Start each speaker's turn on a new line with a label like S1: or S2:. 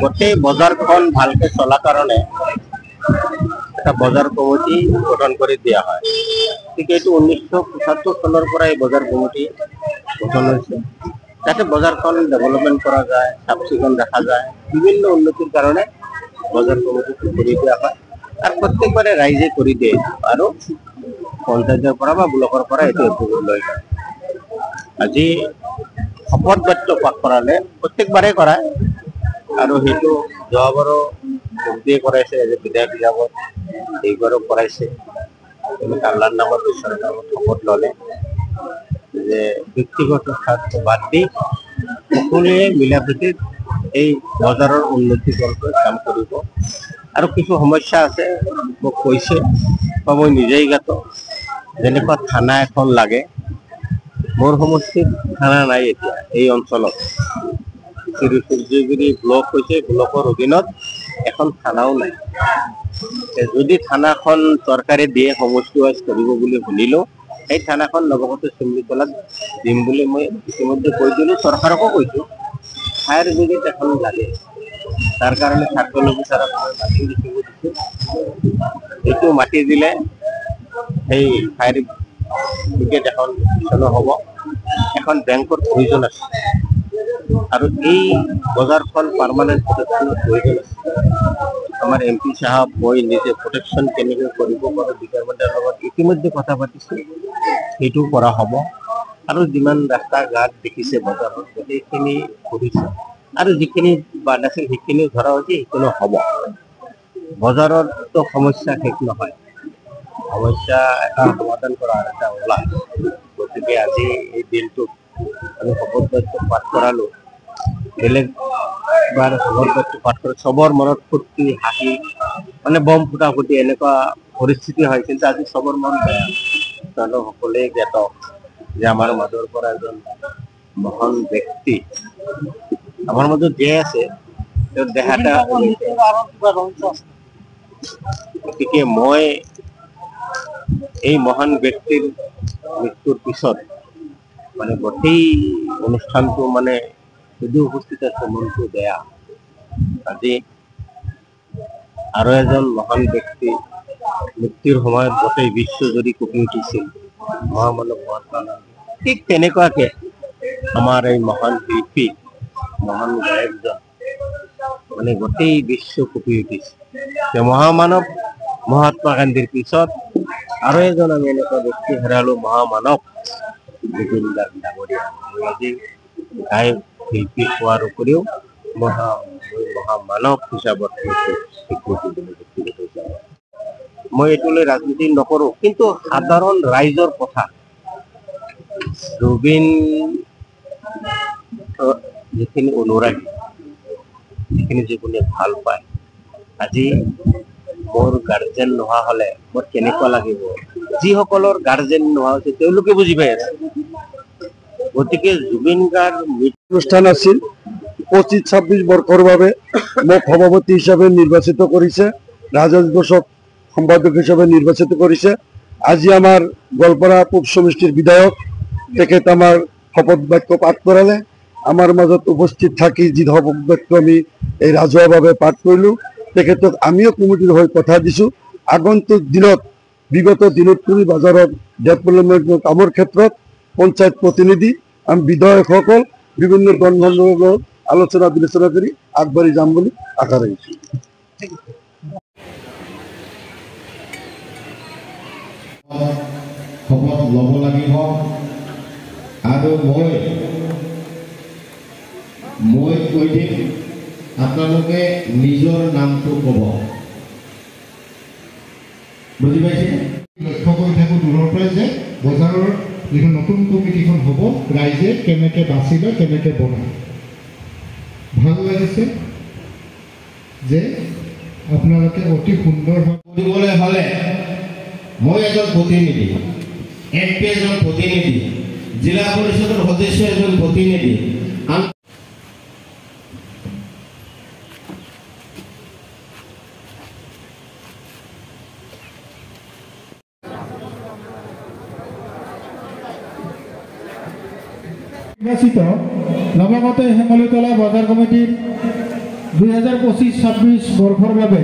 S1: গোটেই বজাৰখন ভালকে চলা কাৰণে এটা বজাৰ কমিটি গঠন কৰি দিয়া হয়। ঠিক এইটো 1975 চনৰ পৰা এই বজাৰ কমিটি গঠন হৈছে, যাতে বজাৰখন ডেভেলপমেণ্ট কৰা যায়, চাফ চিকুণ দেখা যায়, বিভিন্ন উন্নতিৰ কাৰণে বজাৰ কমিটি কৰি দিয়া হয়। আৰু প্ৰত্যেকবাৰে ৰাইজে কৰি দিয়ে আৰু পঞ্চায়তৰ পৰা বা ব্লকৰ পৰা এইটো এপ্ৰুভেল লৈ যায়। আজি শপত বাক্য পাঠ কৰালে প্ৰত্যেকবাৰে কৰায় আৰু সেইটো যোৱাবাৰো মোদীয়ে কৰাইছে, বিধায়ক হিচাপত এইবাৰো কৰাইছে। আল্লাহৰ নামত ঈশ্বৰৰ নামত শপত ল'লে যে ব্যক্তিগত স্বাৰ্থ বাদ দি সকলোৱে মিলা প্ৰীতিত এই বজাৰৰ উন্নতিকল্পে কাম কৰিব। আৰু কিছু সমস্যা আছে মোক কৈছে বা মই নিজেই জ্ঞাত, যেনেকুৱা থানা এখন লাগে। মোৰ সমষ্টিত থানা নাই এতিয়া এই অঞ্চলত। সূৰ্যগিৰি ব্লক হৈছে, ব্লকৰ অধীনত এখন থানাও নাই। যদি থানাখন চৰকাৰে দিয়ে সমষ্টি ৱাইজ কৰিব বুলি শুনিলো, সেই থানাখন নৱগত চিমলিতলাত দিম বুলি মই ইতিমধ্যে কৈ দিলো, চৰকাৰকো কৈছো। ফায়াৰ ব্ৰিগেড এখন লাগে, তাৰ কাৰণে চাৰ্কল অফিচাৰক মই মাটি লিখিব দিছো। এইটো মাটি দিলে সেই ফায়াৰ ব্ৰিগেড এখন হ'ব। এখন বেংকৰ প্ৰয়োজন আছে আৰু এই বজাৰখন পাৰ্মানেণ্ট প্ৰটেকশ্যনৰ প্ৰয়োজন আছে। আমাৰ MP সাহেব মই নিজে প্ৰটেকশ্যন কেনেকৈ কৰিব পাৰোঁ ডিপাৰ্টমেণ্টৰ লগত ইতিমধ্যে কথা পাতিছোঁ, সেইটো কৰা হ'ব। আৰু যিমান ৰাস্তা ঘাট দেখিছে বজাৰত গোটেইখিনি কৰিছে আৰু যিখিনি বাদ আছিল সেইখিনি ধৰা হৈছে, সেইখিনি হ'ব। বজাৰতো সমস্যা শেষ নহয়, সমস্যা এটা সমাধান কৰাৰ এটা ওলা। গতিকে আজি এই দিনটোত আমি শপত বাক্য পাঠ কৰালো। বেলেগ বাৰ শপত বাক্য পাঠ কৰি চবৰ মনত ফূৰ্তি হাঁহি মানে বম ফুটা ফুটি এনেকুৱা পৰিস্থিতি হয়, কিন্তু আজি চবৰ মন বেয়া। তেওঁলোক সকলোৱে জ্ঞাত যে আমাৰ মাজৰ পৰা এজন মহান ব্যক্তি আমাৰ মাজত জীয়াই আছে, তেওঁৰ দেহাটা। গতিকে মই এই মহান ব্যক্তিৰ মৃত্যুৰ পিছত মানে গোটেই অনুষ্ঠানটো মানে যদিও উপস্থিত আছে, মনটো বেয়া। আজি আৰু এজন মহান ব্যক্তি মৃত্যুৰ সময়ত গোটেই বিশ্ব জুৰি কঁপি উঠিছিল, মহামানৱ মহাত্মা গান্ধী। ঠিক তেনেকুৱাকে আমাৰ এই মহান শিল্পী, মহান গায়কজন মানে গোটেই বিশ্ব কঁপি উঠিছে। মহামানৱ মহাত্মা গান্ধীৰ পিছত আৰু এজন আমি এনেকুৱা ব্যক্তি হেৰালো, মহামানৱ জুবিন গাৰ্গ ডাঙৰীয়া। আজি গায়ক শিল্পী হোৱাৰ উপৰিও মহামানৱ হিচাপত মই এইটোলৈ ৰাজনীতি নকৰো, কিন্তু সাধাৰণ ৰাইজৰ কথা জুবিন যিখিনি অনুৰাগী, যিখিনি যিখিনি ভাল পায়, আজি মোৰ গাৰ্জেন নোহোৱা হলে মোৰ কেনেকুৱা লাগিব। যিসকলৰ গাৰ্জেন নোহোৱা হৈছে তেওঁলোকে বুজি পাই আছে। গতিকে জুবিন গাৰ্গ
S2: অনুষ্ঠান আছিল 25-26 বৰ্ষৰ বাবে মোক সভাপতি হিচাপে নিৰ্বাচিত কৰিছে, ৰাজেশ ঘোষক সম্পাদক হিচাপে নিৰ্বাচিত কৰিছে। আজি আমাৰ গোৱালপাৰা পূব সমষ্টিৰ বিধায়ক তেখেত আমাৰ শপত বাক্য পাঠ কৰালে। আমাৰ মাজত উপস্থিত থাকি যি শপত বাক্য আমি এই ৰাজহুৱাভাৱে পাঠ কৰিলোঁ, তেখেতক আমিও কমিটিৰ হৈ কথা দিছোঁ। আগন্তুক দিনত বিগত দিনতকৈ বজাৰত ডেভেলপমেণ্ট কামৰ ক্ষেত্ৰত পঞ্চায়ত প্ৰতিনিধি আমি বিধায়কসকল বিভিন্ন দলসমূহৰ লগত আলোচনা বিলোচনা কৰি আগবাঢ়ি যাম বুলি আশা ৰাখিছোঁ।
S3: শপত ল'ব লাগিব আৰু মই কৈ দিম, আপোনালোকে নিজৰ নামটো ক'ব। বুজি পাইছে?
S4: লক্ষ্য কৰি থাকোঁ দূৰৰ পৰাই যে বজাৰৰ যিখন নতুন কমিটিখন হ'ব, ৰাইজে কেনেকৈ বাছি লয়, কেনেকৈ বনায়। ভাল লাগিছে যে আপোনালোকে অতি সুন্দৰভাৱে
S3: কৰিবলৈ হ'লে মই এজন প্ৰতিনিধি, MP এজন প্ৰতিনিধি, জিলা পৰিষদৰ সদস্য এজন প্ৰতিনিধি,
S4: নিৰ্বাচিত নৱগত হেমলিতলা বজাৰ কমিটিৰ
S5: 2025-26 বৰ্ষৰ বাবে